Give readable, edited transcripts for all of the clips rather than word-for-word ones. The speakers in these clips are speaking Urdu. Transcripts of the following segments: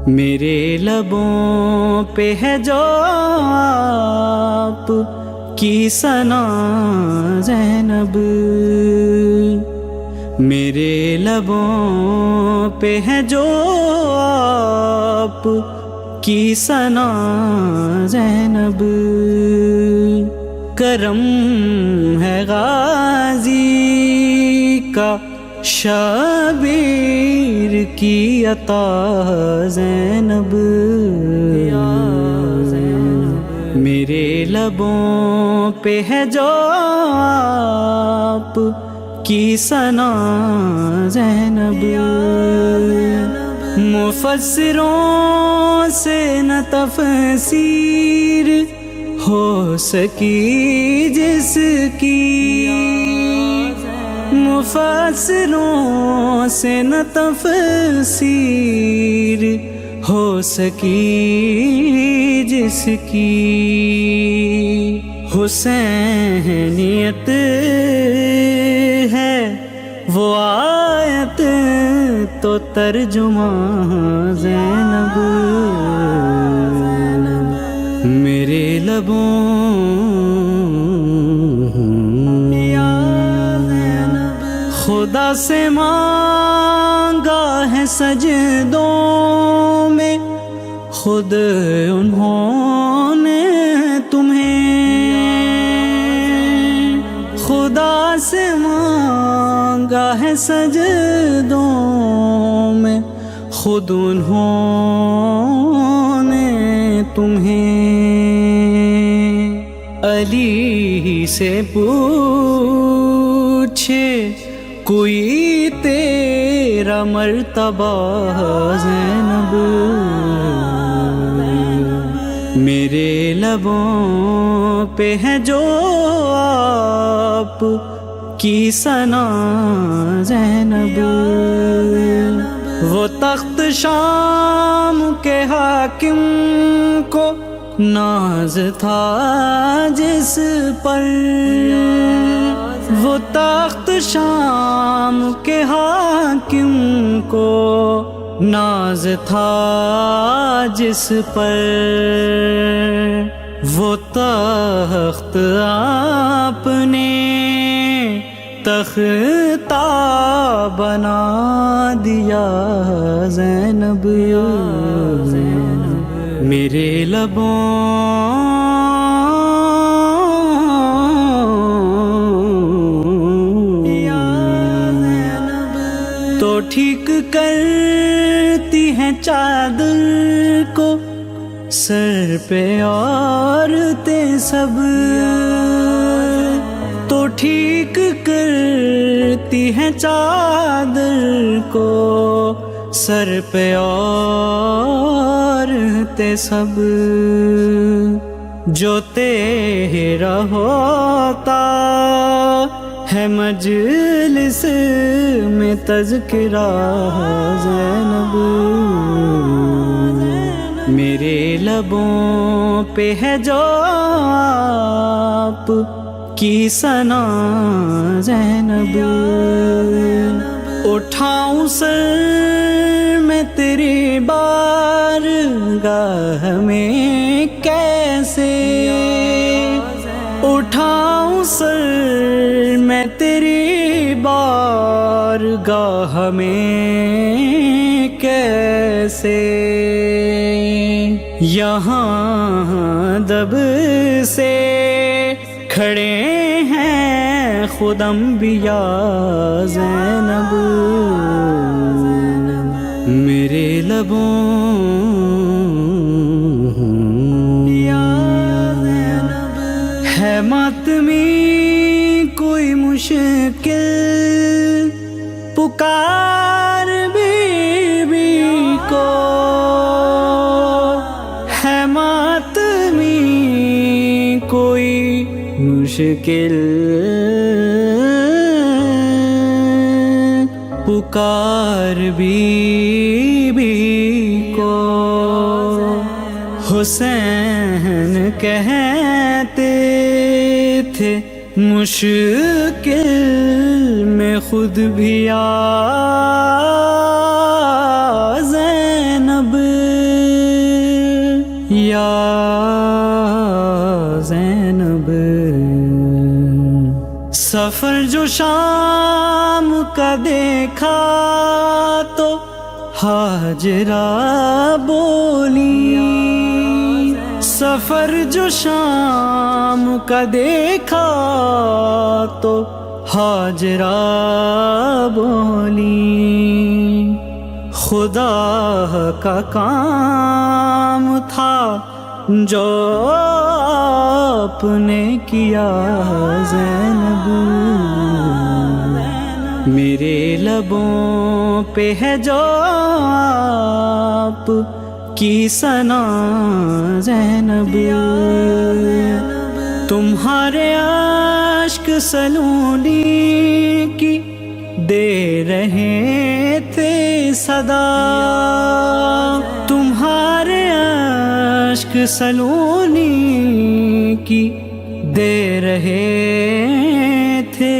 میرے لبوں پہ ہے جو آپ کی ثنا زینب، میرے لبوں پہ ہے جو آپ کی ثنا زینب، کرم ہے غازی کا شبیر کی عطا زینب، میرے لبوں پہ ہے جو آپ کی ثنا زینب، مفسروں سے نہ تفسیر ہو سکی جس کی، مفسروں سے نہ تفسیر ہو سکی جس کی، حسینیت ہے وہ آیت تو ترجمہ زینب، میرے لبوں خدا سے مانگا ہے سجدوں میں خود انہوں نے تمہیں، خدا سے مانگا ہے سجدوں میں خود انہوں نے تمہیں، علی سے پوچھے کوئی تیرا مرتبہ زینب، میرے لبوں پہ ہے جو آپ کی ثنا زینب، وہ تخت شام کے حاکم کو ناز تھا جس پر، وہ تخت شام کے حاکم کو ناز تھا جس پر، وہ تخت آپ نے تختہ بنا دیا زینب، میرے لبوں تو ٹھیک کرتی ہیں چادر کو سر پہ عورتیں سب، تو ٹھیک کرتی ہیں چادر کو سر پہ عورتیں سب، جو تیرا ہوتا ہے مجلس میں تذکرہ زینب، میرے لبوں پہ ہے جو آپ کی ثنا زینب، اٹھاؤں سر میں تیری بارگاہ میں کیسے، اٹھاؤں سر میں تیری بارگاہ میں کیسے، یہاں دب سے کھڑے ہیں خود انبیاء زینب، میرے لبوں ہے ماتمی کوئی مشکل پکار بی بی کو، ہے ماتمی کوئی مشکل پکار بی بی کو، حسین کہتے تھے مشکل خود بھی یا زینب یا زینب. سفر جو شام کا دیکھا تو ہاجرہ بولی. سفر جو شام کا دیکھا تو ہاجرہ بولی. خدا کا کام تھا جو آپ نے کیا زینب. میرے لبوں پہ ہے جو آپ کی ثنا زینب. تمہارے عشق سلونی کی دے رہے تھے صدا. تمہارے عشق سلونی کی دے رہے تھے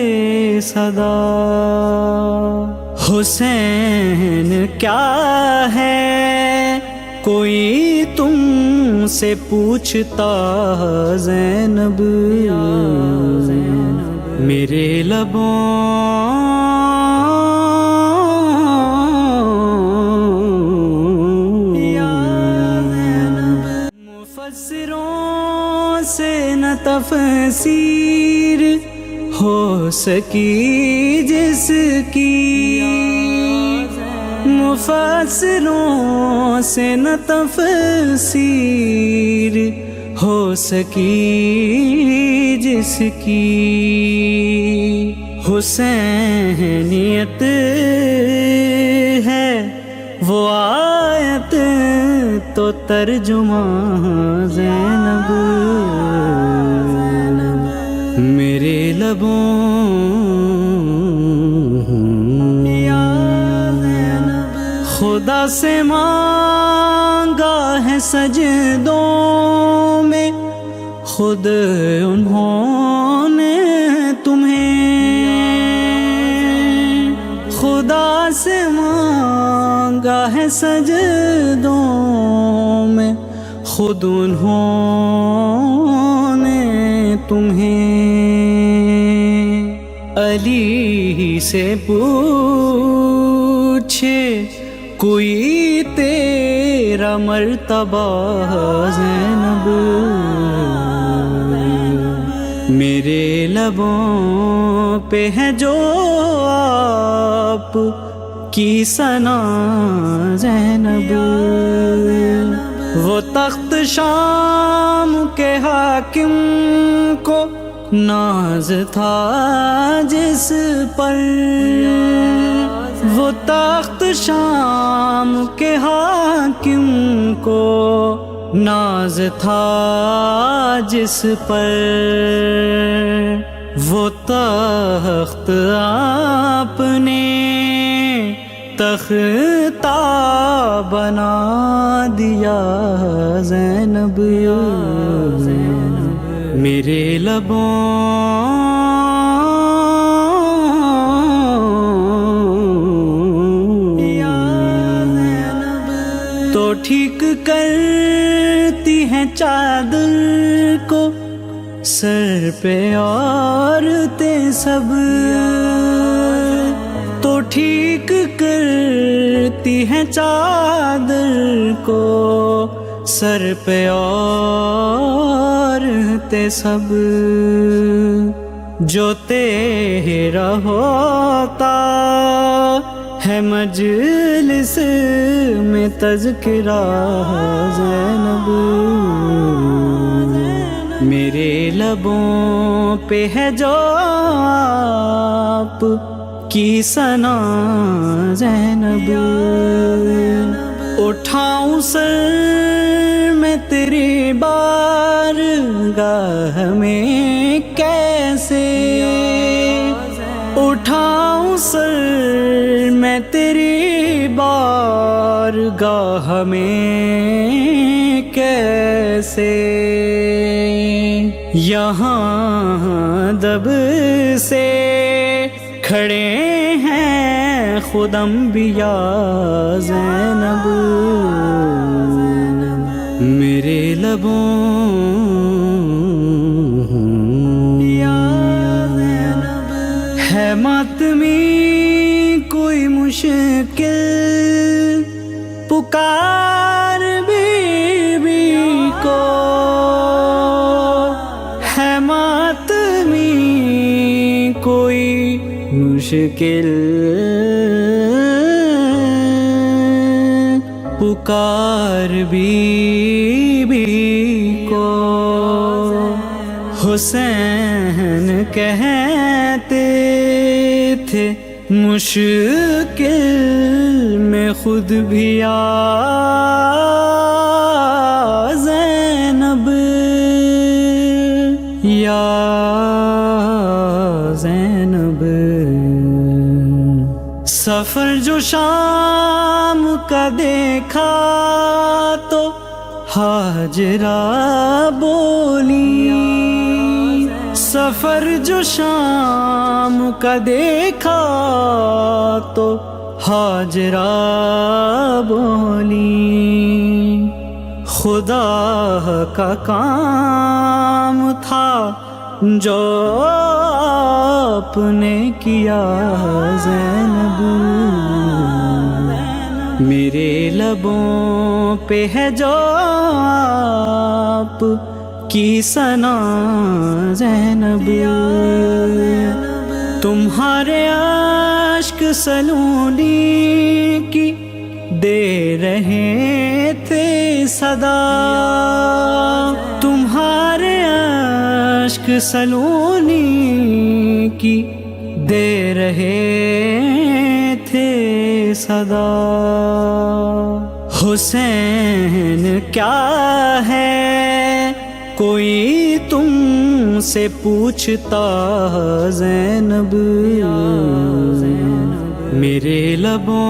صدا. حسین کیا ہے کوئی تم سے پوچھتا زینب. میرے لبوں مفسروں سے نہ تفسیر ہو سکی جس کی. مفسروں سے نہ تفسیر ہو سکی جس کی. حسینیت ہے وہ آیت تو ترجمہ زینب. میرے لبوں خدا سے مانگا ہے سجدوں میں خود انہوں نے تمہیں. خدا سے مانگا ہے سجدوں میں خود انہوں نے تمہیں. علی سے پوچھے کوئی تیرا مرتبہ زینب. میرے لبوں پہ ہے جو آپ کی ثنا زینب. وہ تخت شام کے حاکم کو ناز تھا جس پر. وہ تخت شام کے حاکم کو ناز تھا جس پر. وہ تخت آپ نے تختہ بنا دیا زینب. میرے لبوں تو ٹھیک کرتی ہیں چادر کو سر پہ عورتیں سب. تو ٹھیک کرتی ہیں چادر کو سر پہ عورتیں سب. جو تیرا ہوتا ہے مجلس میں تذکرہ زینب. میرے لبوں پہ ہے جو آپ کی ثنا زینب. اٹھاؤں سر میں تیری بارگاہ میں کیسے. اٹھاؤں سر میں تیری بارگاہ میں کیسے. یہاں دب سے کھڑے ہیں خود انبیاء زینب میرے لبوں ہے ماتمی کوئی مشکل پکار بی بی کو ہے ماتمی کوئی مشکل پکار بی بی کو حسین کہتے تھے مشکل میں خود بھی آ زینب یا زینب سفر جو شام کا دیکھا تو ہاجرہ بولی سفر جو شام کا دیکھا تو ہاجرہ بولی خدا کا کام تھا جو آپ نے کیا زینب میرے لبوں پہ ہے جو آپ کی ثنا زینب تمہارے عشق سلونی کی دے رہے تھے صدا تمہارے عشق سلونی کی دے رہے تھے صدا حسین کیا ہے کوئی تم سے پوچھتا زینب میرے لبوں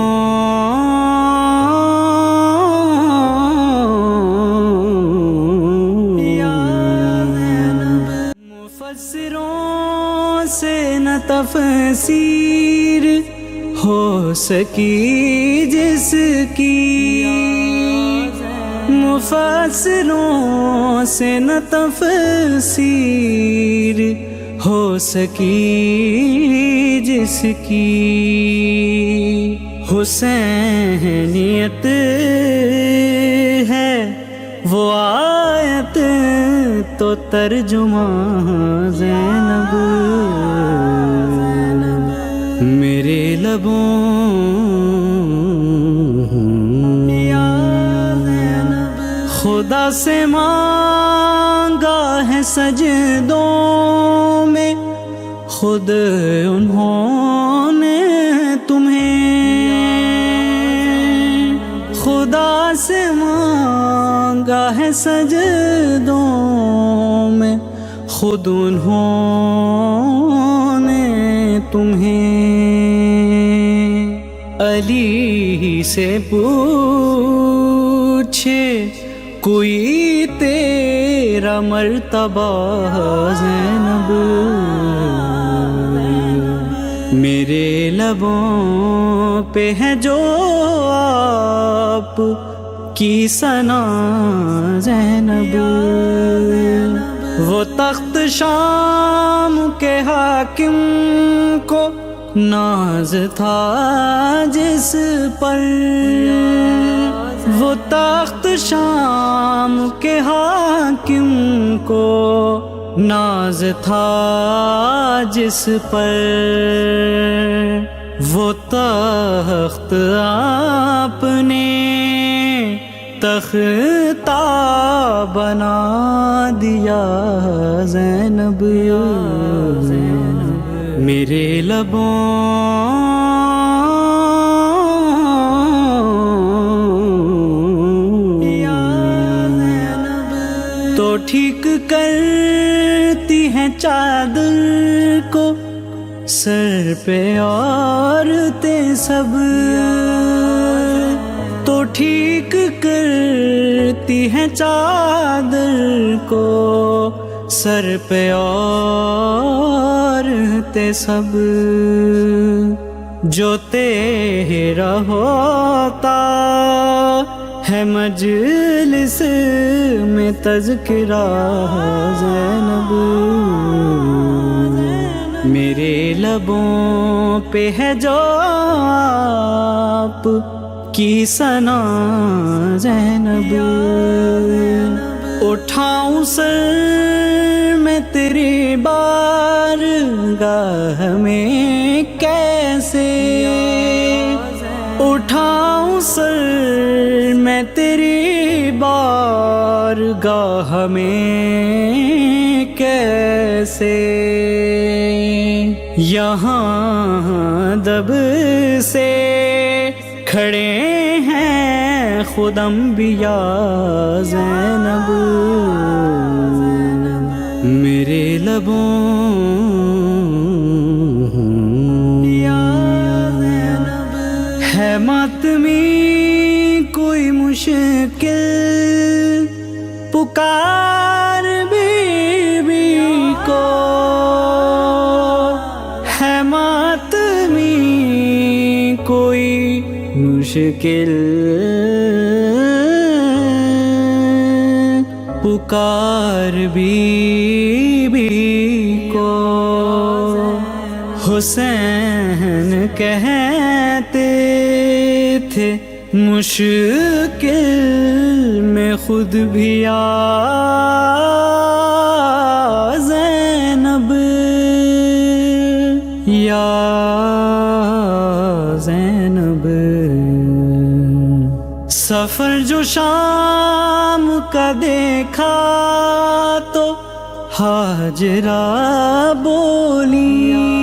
مفسروں سے نہ تفسیر ہو سکی جس کی مفسروں سے نہ تفسیر ہو سکی جس کی حسینیت ہے وہ آیت تو ترجمہ زینب میرے لبوں خدا سے مانگا ہے سجدوں میں خود انہوں نے تمہیں خدا سے مانگا ہے سجدوں میں خود انہوں نے تمہیں علی سے پوچھے کوئی تیرا مرتبہ زینب میرے لبوں پہ ہے جو آپ کی ثنا زینب وہ تخت شام کے حاکم کو ناز تھا جس پر وہ تخت شام کے حاکم کو ناز تھا جس پر وہ تخت آپ نے تختہ بنا دیا زینب میرے لبوں تو ٹھیک کرتی ہیں چادر کو سر پہ عورتیں سب تو ٹھیک کرتی ہیں چادر کو سر پہ عورتیں کرتے سب جو تیرا ہوتا ہے مجلس میں تذکرہ زینب میرے لبوں پہ ہے جو آپ کی ثنا زینب اٹھاؤں سر میں تیری بارگاہ میں کیسے اٹھاؤں سر میں تیری بارگاہ میں کیسے یہاں دب سے کھڑے ہیں خود انبیاء زینب میرے لبوں ہے ماتمی کوئی مشکل پکار بی بی کو ہے ماتمی کوئی مشکل پکار بی بی کو حسین کہتے تھے مشکل میں خود بھی آ زینب یا زینب سفر جو شام کا دیکھا تو ہاجرہ بولی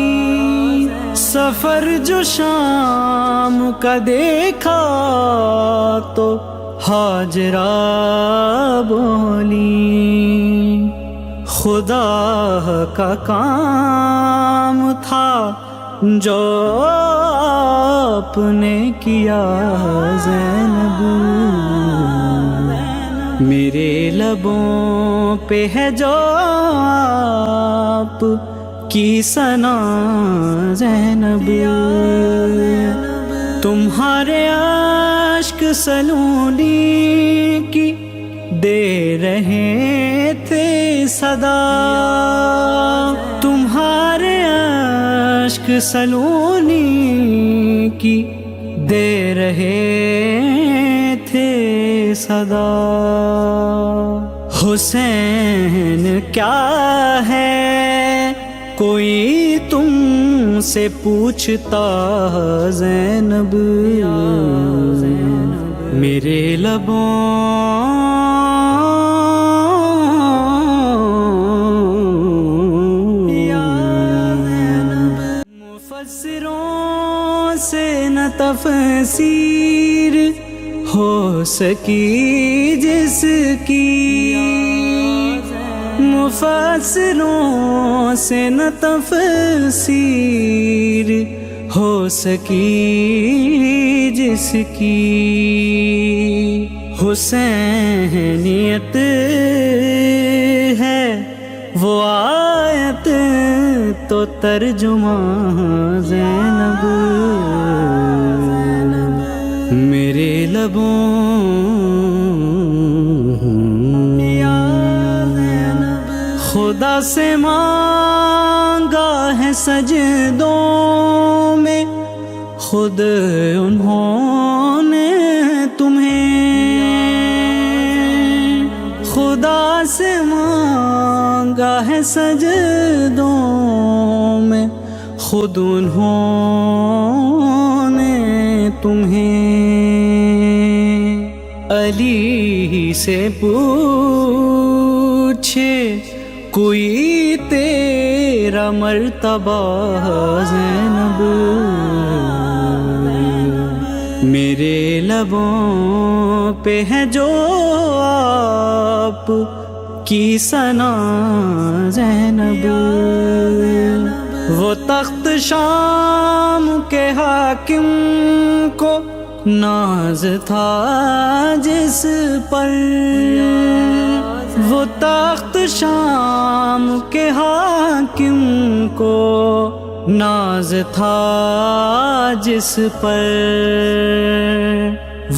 سفر جو شام کا دیکھا تو ہاجرہ بولی خدا کا کام تھا جو آپ نے کیا زینب میرے لبوں پہ ہے جو آپ کی ثنا زینب تمہارے عشق سلونی کی دے رہے تھے صدا تمہارے عشق سلونی کی دے رہے تھے صدا حسین کیا ہے کوئی تم سے پوچھتا زینب میرے لبوں مفسروں سے نہ تفسیر ہو سکی جس کی مفسروں سے نہ تفسیر ہو سکی جس کی حسینیت ہے وہ آیت تو ترجمہ زینب میرے لبوں خدا سے مانگا ہے سجدوں میں خود انہوں نے تمہیں خدا سے مانگا ہے سجدوں میں خود انہوں نے تمہیں علی سے پوچھے کوئی تیرا مرتبہ زینب میرے لبوں پہ ہے جو آپ کی ثنا زینب وہ تخت شام کے حاکم کو ناز تھا جس پر وہ تخت شام کے حاکم کو ناز تھا جس پر،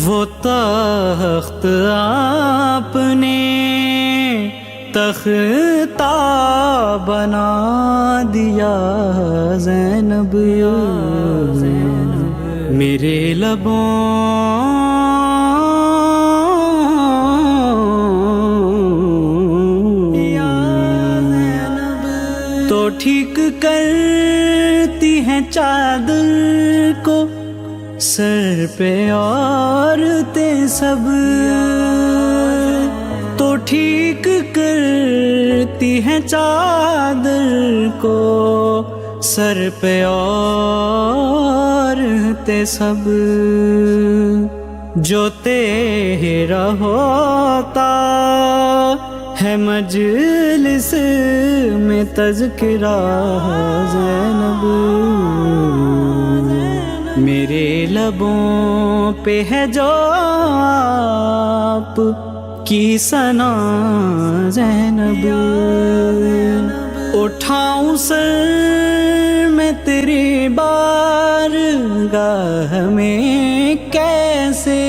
وہ تخت آپ نے تختہ بنا دیا زینب، میرے لبوں تو ٹھیک کرتی ہیں چادر کو سر پہ عورتیں سب، تو ٹھیک کرتی ہیں چادر کو سر پہ عورتیں سب، جو تیرا ہوتا ہے مجلس میں تذکرہ زینب، میرے لبوں پہ ہے جو آپ کی ثنا زینب، اٹھاؤں سر میں تیری بارگاہ میں کیسے،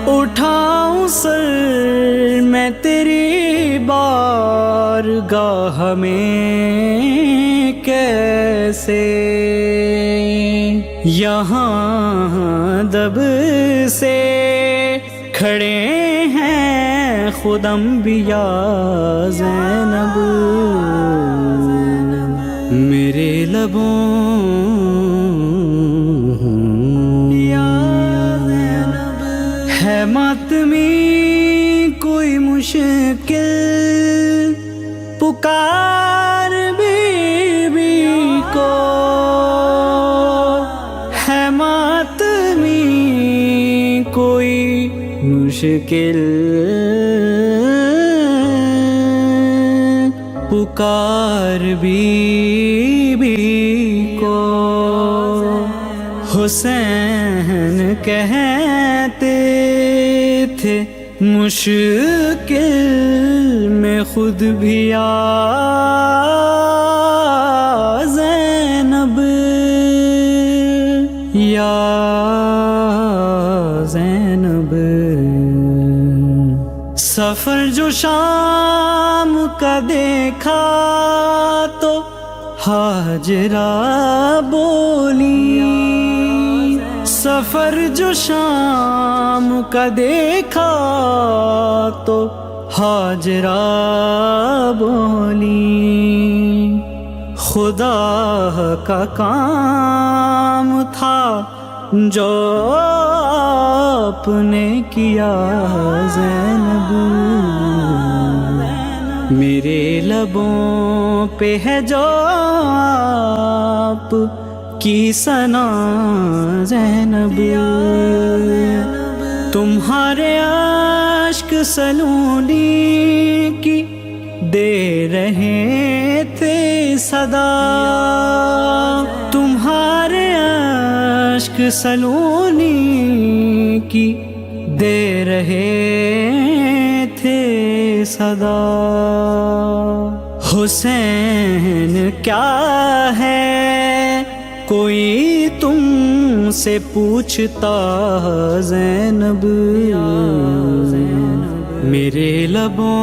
اٹھاؤں سر میں تیری بارگاہ میں کیسے، یہاں دب سے کھڑے ہیں خود انبیاء زینب، میرے لبوں ہے ماتمی کوئی مشکل پکار بی بی کو، ہے ماتمی کوئی مشکل پکار بی بی کو، حسین کہتے تھے مشکل میں خود بھی آ زینب، یا زینب، سفر جو شام کا دیکھا تو ہاجرہ بولی، سفر جو شام کا دیکھا تو ہاجرہ بولی، خدا کا کام تھا جو آپ نے کیا زینب، میرے لبوں پہ ہے جو آپ کی ثنا زینب، تمہارے عشق سلونی کی دے رہے تھے صدا، تمہارے عشق سلونی کی دے رہے تھے صدا، حسین کیا ہے کوئی تم سے پوچھتا زینب، میرے لبوں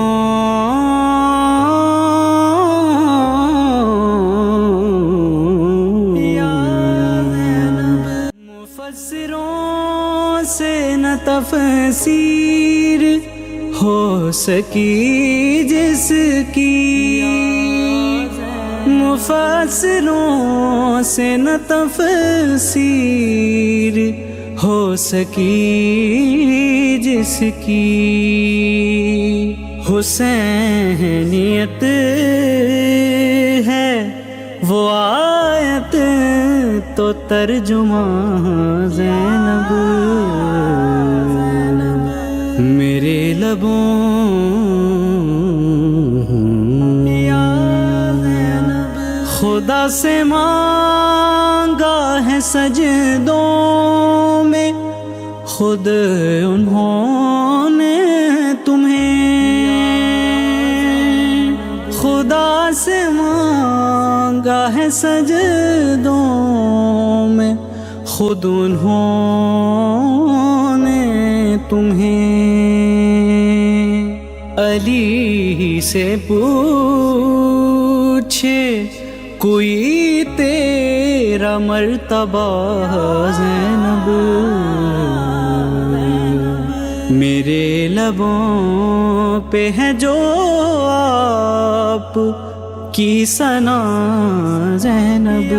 مفسروں سے نہ تفسیر ہو سکی جس کی، مفسروں سے نہ تفسیر ہو سکی جس کی، حسینیت ہے وہ آیت تو ترجمہ زینب، میرے لبوں خدا سے مانگا ہے سجدوں میں خود انہوں نے تمہیں، ہے سجدوں میں خود انہوں نے تمہیں علی سے پوچھے کوئی تیرا مرتبہ زینب، میرے لبوں پہ ہے جو آپ کی ثنا زینب،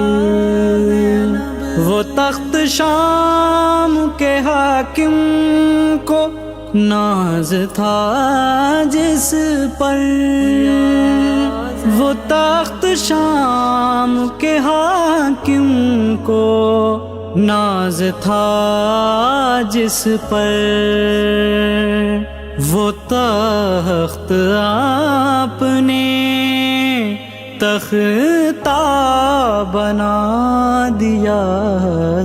وہ تخت شام کے حاکم کو ناز تھا جس پر، وہ تخت شام کے حاکم کو ناز تھا جس پر، وہ تخت آپ نے تختہ بنا دیا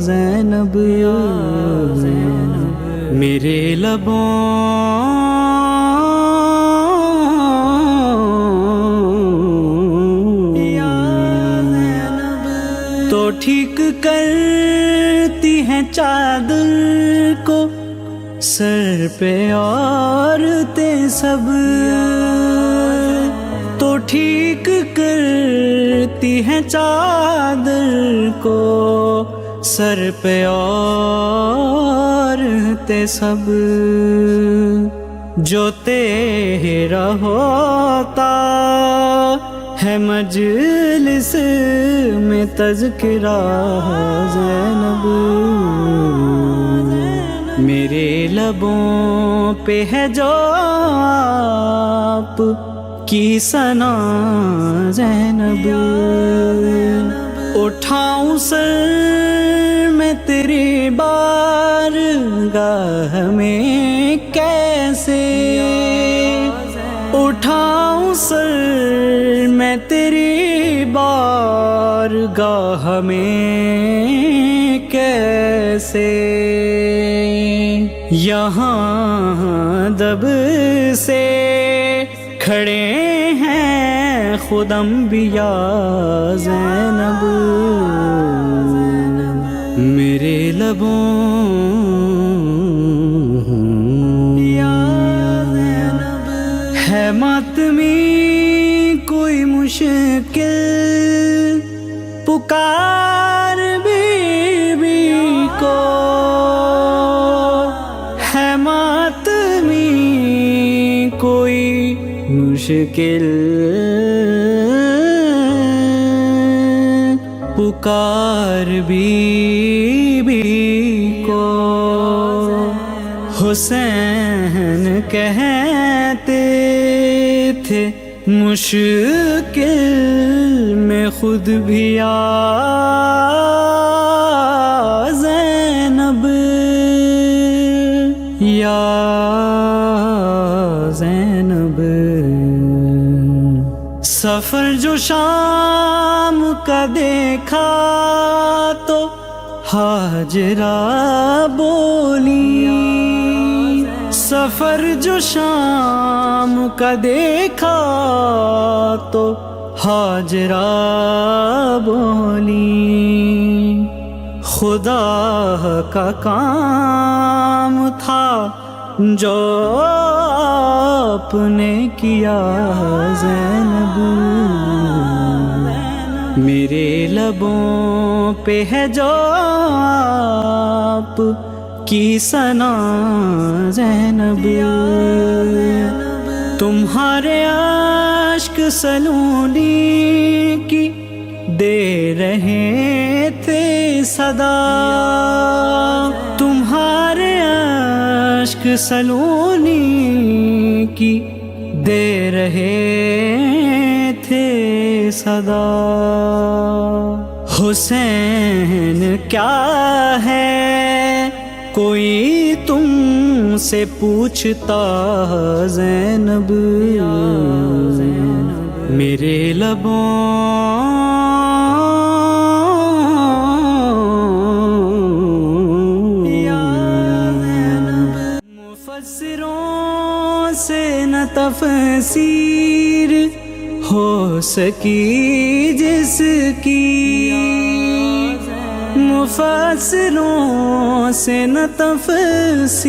زینب، میرے لبوں تو ٹھیک کرتی ہیں چادر کو سر پہ عورتیں سب، تو ٹھیک کرتی ہیں چادر کو سر پہ عورتیں سب، جو تیرا ہوتا ہے مجلس میں تذکرہ زینب، میرے لبوں پہ ہے جو آپ کی ثنا زینب، اٹھاؤں سر میں تیری بارگاہ میں کیسے، اٹھاؤں سر میں تیری بارگاہ میں کیسے، یہاں دب سے کھڑے ہیں خود انبیاء زینب، میرے لبوں ہے ماتمی کوئی مشکل پکار بی بی کو، ہے ماتمی کوئی مشکل پکار بی بی کو، حسین کہتے تھے مشکل میں خود بھی آ زینب، یا زینب، سفر جو شام کا دیکھا تو ہاجرہ بولی، سفر جو شام کا دیکھا تو ہاجرہ بولی، خدا کا کام تھا جو آپ نے کیا زینب، میرے لبوں پہ ہے جو آپ کی ثنا زینب، تمہارے عشق سلونی کی دے رہے تھے صدا، تمہارے عشق سلونی کی دے رہے تھے صدا، حسین کیا ہے کوئی تم سے پوچھتا زینب، میرے لبوں مفسروں سے نہ تفسیر ہو سکی جس کی مفسروں سے نہ تفسیر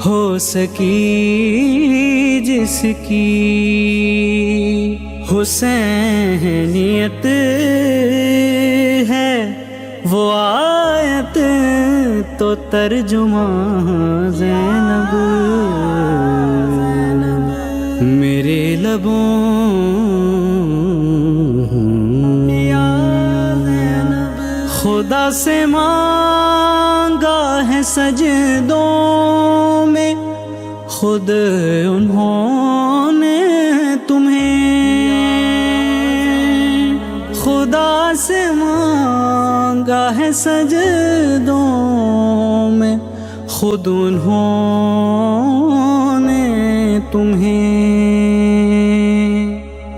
ہو سکی جس کی حسینیت ہے وہ آیت تو ترجمہ زینب میرے لبوں خدا سے مانگا ہے سجدوں میں خود انہوں نے تمہیں خدا سے مانگا ہے سجدوں میں خود انہوں نے تمہیں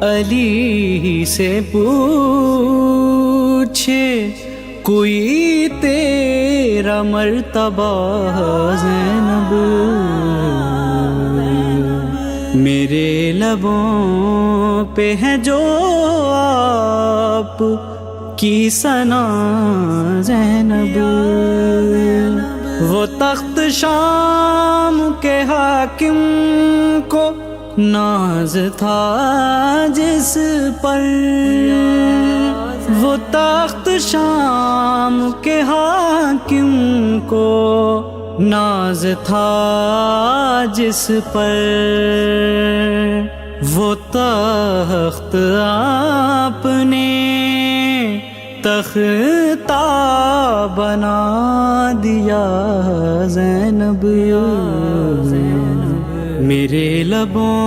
علی سے پوچھے کوئی تیرا مرتبہ زینب میرے لبوں پہ ہے جو آپ کی ثنا زینب وہ تخت شام کے حاکم کو ناز تھا جس پر وہ تخت شام کے حاکم کو ناز تھا جس پر وہ تخت آپ نے تختہ بنا دیا زینب میرے لبوں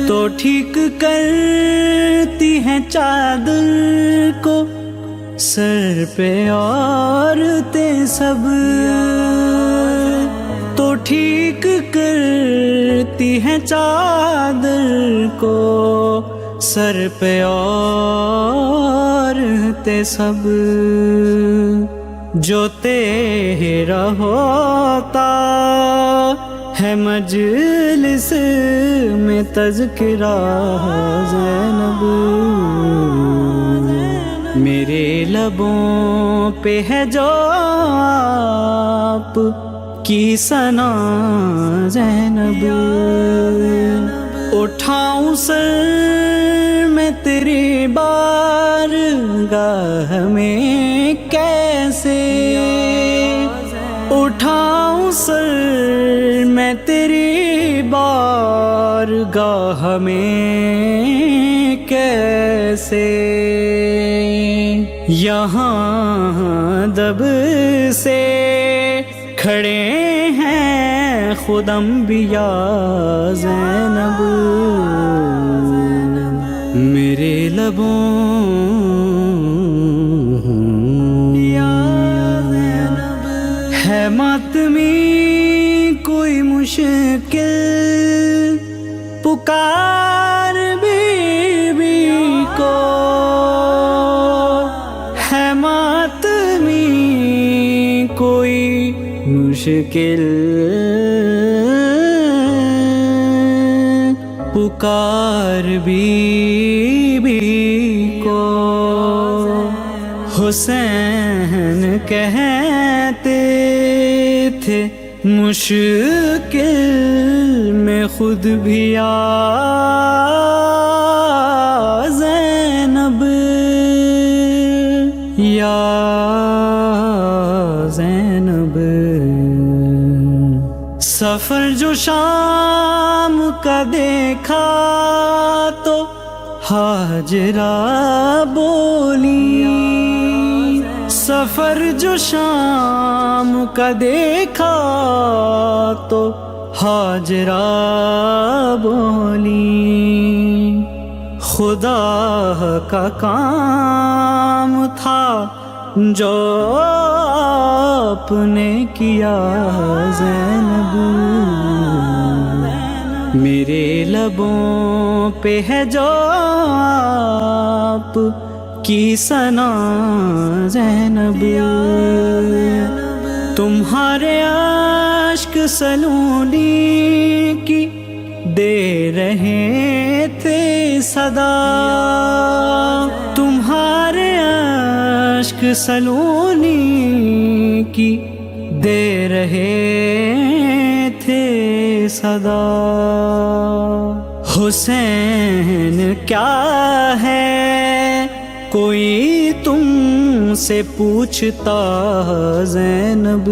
تو ٹھیک کرتی ہیں چادر کو سر پہ عورتیں سب تو ٹھیک کرتی ہیں چادر کو سر پہ عورتیں سب جو تیرا ہوتا ہے مجلس میں تذکرہ زینب میرے لبوں پہ ہے جو آپ کی ثنا زینب اٹھاؤں سر میں تیری بارگاہ میں کیسے اٹھاؤں سر میں تیری بارگاہ میں کیسے یہاں دب سے کھڑے ہیں خود انبیاء زینب میرے لبوں ہے ماتمی کوئی مشکل پکار بی بی کو ہے ماتمی کوئی مشکل پکار بی بی کو حسین کہتے تھے مشکل میں خود بھی آ زینب یا زینب سفر جو شام کا دیکھا تو ہاجرہ بولی سفر جو شام کا دیکھا تو ہاجرہ بولی خدا کا کام تھا جو آپ نے کیا زینب میرے لبوں پہ ہے جو آپ کی ثنا زینب تمہارے عشق سلونی کی دے رہے تھے صدا، تمہارے عشق سلونی کی دے رہے تھے صدا۔ حسین کیا ہے کوئی تم سے پوچھتا، زینب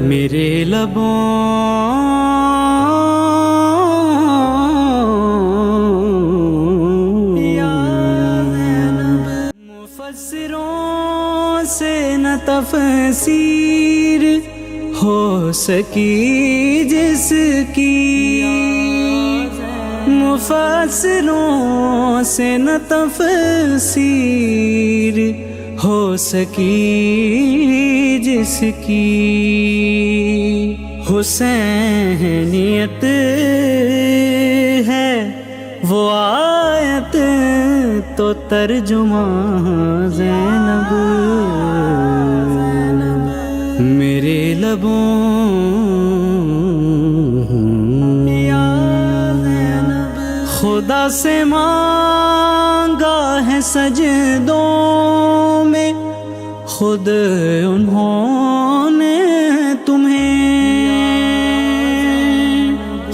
میرے لبوں مفسروں سے نہ تفسیر ہو سکی جس کی، مفسروں سے نہ تفسیر ہو سکی جس کی، حسینیت ہے وہ آیت تو ترجمہ زینب میرے لبوں خدا سے مانگا ہے سجدوں میں خود انہوں نے تمہیں،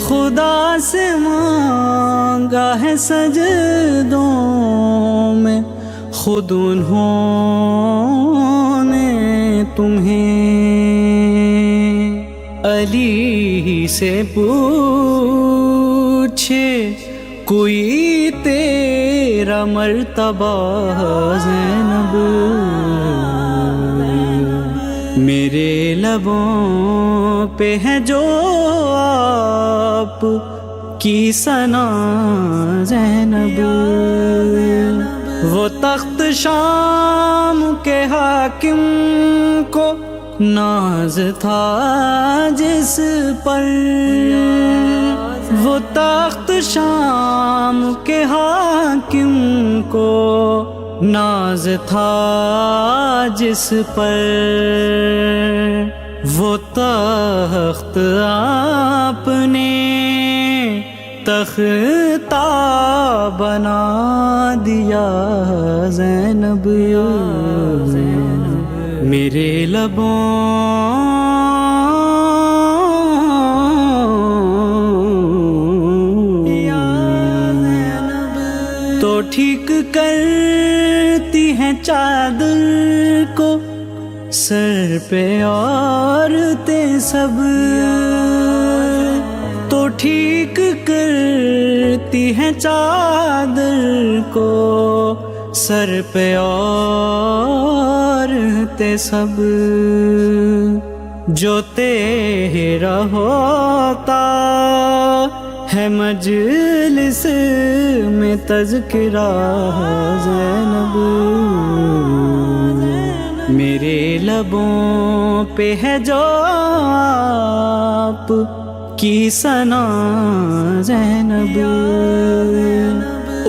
خدا سے مانگا ہے سجدوں میں خود انہوں نے تمہیں، علی سے پوچھے کوئی تیرا مرتبہ، زینب میرے لبوں پہ ہے جو آپ کی ثنا، زینب وہ تخت شام کے حاکم کو ناز تھا جس پر، وہ تخت شام کے حاکم کو ناز تھا جس پر، وہ تخت آپ نے تختہ بنا دیا، زینب میرے لبوں تو ٹھیک کرتی ہیں چادر کو سر پہ عورتیں سب، تو ٹھیک کرتی ہیں چادر کو سر پہ عورتیں سب، جو تیرا ہوتا ہے مجلس میں تذکرہ، زینب میرے لبوں پہ ہے جو آپ کی ثنا، زینب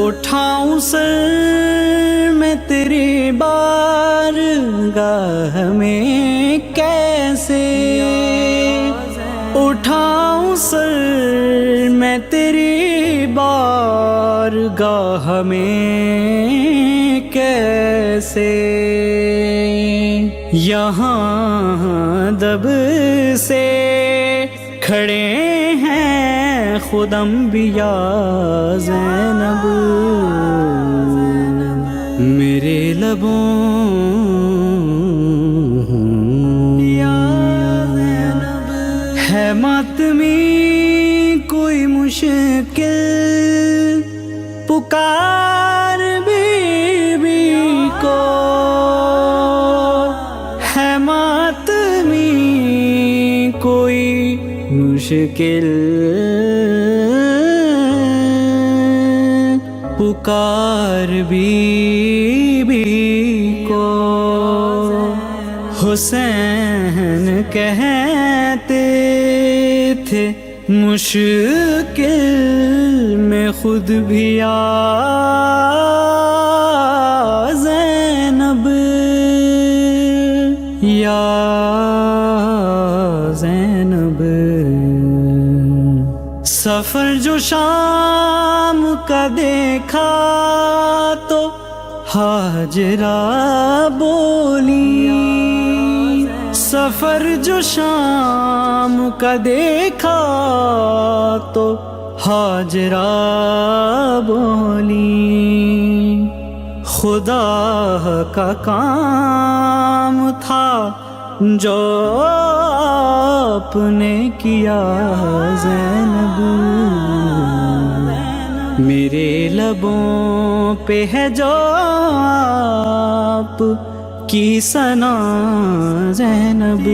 اٹھاؤں سر میں تیری بارگاہ میں کیسے، اٹھاؤں سر میں تیری بارگاہ میں کیسے، یہاں دب سے کھڑے ہیں خود انبیاء، زینب میرے لبوں ہے ماتمی کوئی مشکل پکار بی بی کو، ہے ماتمی کوئی مشکل پکار بی بی کو، حسین کہتے تھے مشکل میں خود بھی آ زینب یا سفر جو شام کا دیکھا تو ہاجرہ بولی، سفر جو شام کا دیکھا تو ہاجرہ بولی، خدا کا کام تھا جو آپ نے کیا زینب، میرے لبوں پہ ہے جو آپ کی ثنا زینب،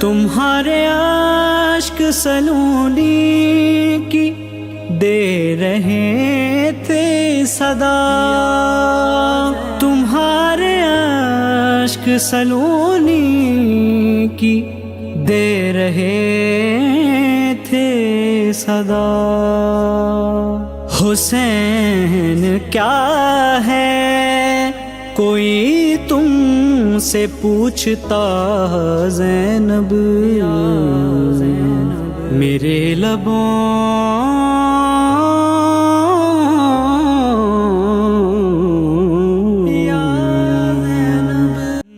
تمہارے عشق سلونی کی دے رہے تھے صدا، تمہارے عشق سلونی کی دے رہے تھے صدا، حسین کیا ہے کوئی تم سے پوچھتا زینب، میرے لبوں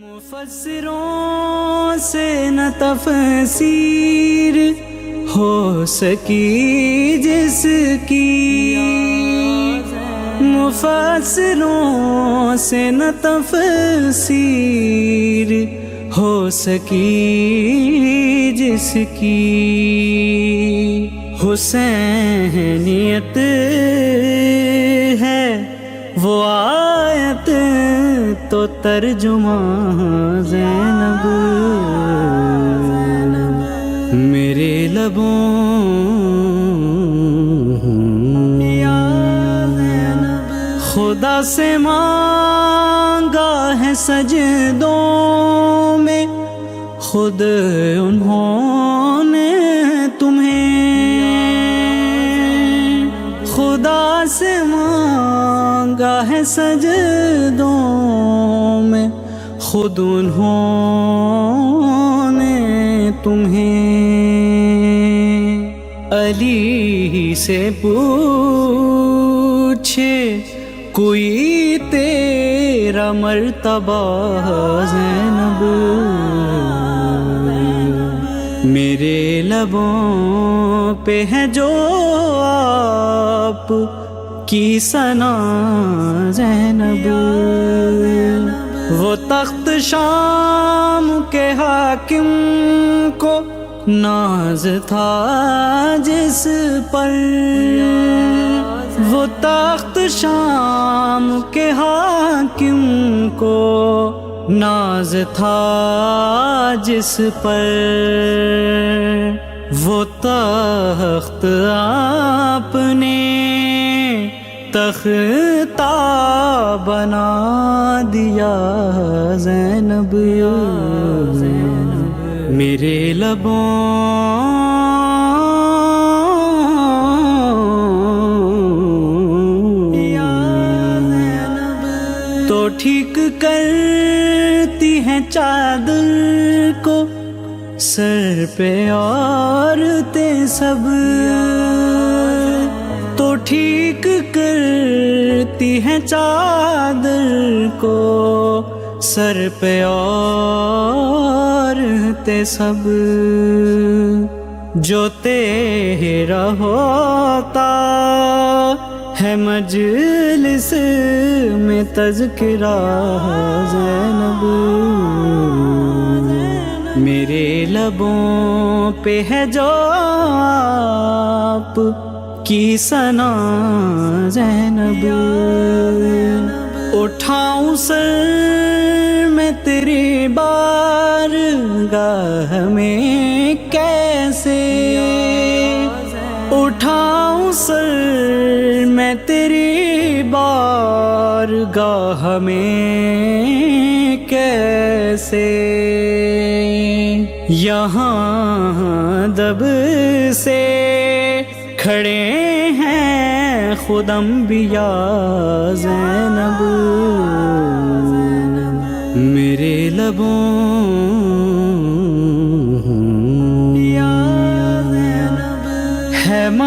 مفسروں سے نہ تفسیر ہو سکی جس کی، مفسروں سے نہ تفسیر ہو سکی جس کی، حسینیت ہے وہ آیت تو ترجمہ زینب، میرے لبوں خدا سے مانگا ہے سجدوں میں خود انہوں نے تمہیں، خدا سے مانگا ہے سجدوں میں خود انہوں نے تمہیں، علی سے پوچھے کوئی تیرا مرتبہ زینب، میرے لبوں پہ ہے جو آپ کی ثنا زینب، وہ تخت شام کے حاکم کو ناز تھا جس پر، وہ تخت شام کے حاکم کو ناز تھا جس پر، وہ تخت آپ نے تختہ بنا دیا زینب، میرے لبوں تو ٹھیک کرتی ہیں چادر کو سر پہ عورتیں سب، تو ٹھیک کرتی ہیں چادر کو سر پہ عورتیں سب، جو تیرا ہوتا ہے مجلس میں تذکرہ زینب، میرے لبوں پہ ہے جو آپ کی ثنا زینب، اٹھاؤں سر میں تیری بارگاہ میں کیسے، اٹھاؤں سر میں تیری بارگاہ میں کیسے، یہاں دب سے کھڑے ہیں خود انبیاء زینب، میرے لبوں